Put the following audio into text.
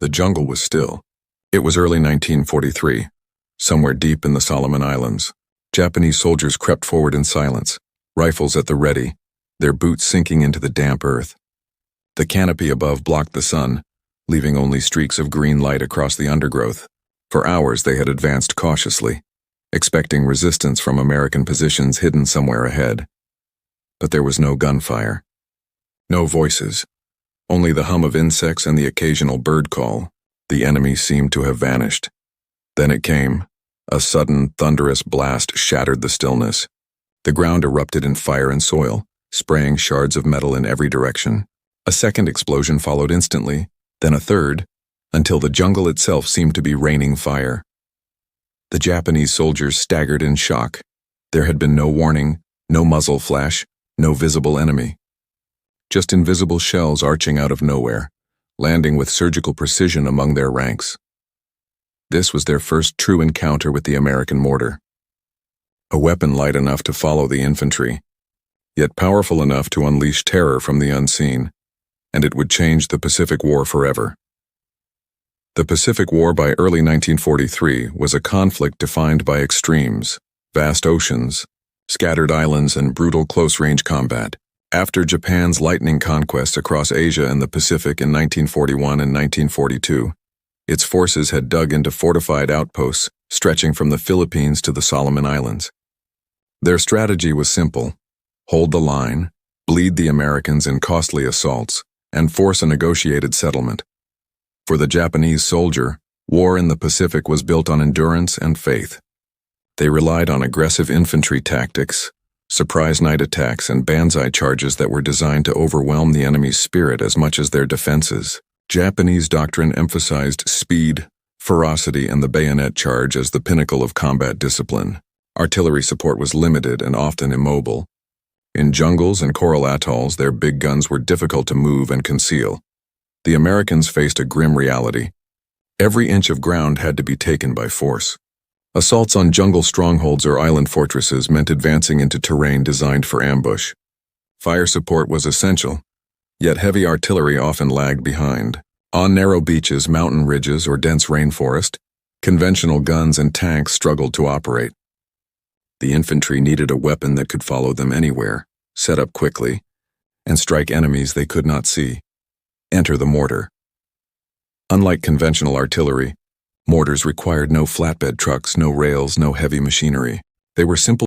The jungle was still. It was early 1943, somewhere deep in the Solomon Islands. Japanese soldiers crept forward in silence, rifles at the ready, their boots sinking into the damp earth. The canopy above blocked the sun, leaving only streaks of green light across the undergrowth. For hours they had advanced cautiously, expecting resistance from American positions hidden somewhere ahead. But there was no gunfire. No voices. Only the hum of insects and the occasional bird call. The enemy seemed to have vanished. Then it came. A sudden, thunderous blast shattered the stillness. The ground erupted in fire and soil, spraying shards of metal in every direction. A second explosion followed instantly, then a third, until the jungle itself seemed to be raining fire. The Japanese soldiers staggered in shock. There had been no warning, no muzzle flash, no visible enemy. Just invisible shells arching out of nowhere, landing with surgical precision among their ranks. This was their first true encounter with the American mortar. A weapon light enough to follow the infantry, yet powerful enough to unleash terror from the unseen, and it would change the Pacific War forever. The Pacific War by early 1943 was a conflict defined by extremes, vast oceans, scattered islands, and brutal close-range combat. After Japan's lightning conquests across Asia and the Pacific in 1941 and 1942, its forces had dug into fortified outposts stretching from the Philippines to the Solomon Islands. Their strategy was simple: hold the line, bleed the Americans in costly assaults, and force a negotiated settlement. For the Japanese soldier, war in the Pacific was built on endurance and faith. They relied on aggressive infantry tactics, surprise night attacks, and banzai charges that were designed to overwhelm the enemy's spirit as much as their defenses. Japanese doctrine emphasized speed, ferocity, and the bayonet charge as the pinnacle of combat discipline. Artillery support was limited and often immobile. In jungles and coral atolls, their big guns were difficult to move and conceal. The Americans faced a grim reality. Every inch of ground had to be taken by force. Assaults on jungle strongholds or island fortresses meant advancing into terrain designed for ambush. Fire support was essential, yet heavy artillery often lagged behind. On narrow beaches, mountain ridges, or dense rainforest, conventional guns and tanks struggled to operate. The infantry needed a weapon that could follow them anywhere, set up quickly, and strike enemies they could not see. Enter the mortar. Unlike conventional artillery, mortars required no flatbed trucks, no rails, no heavy machinery. They were simple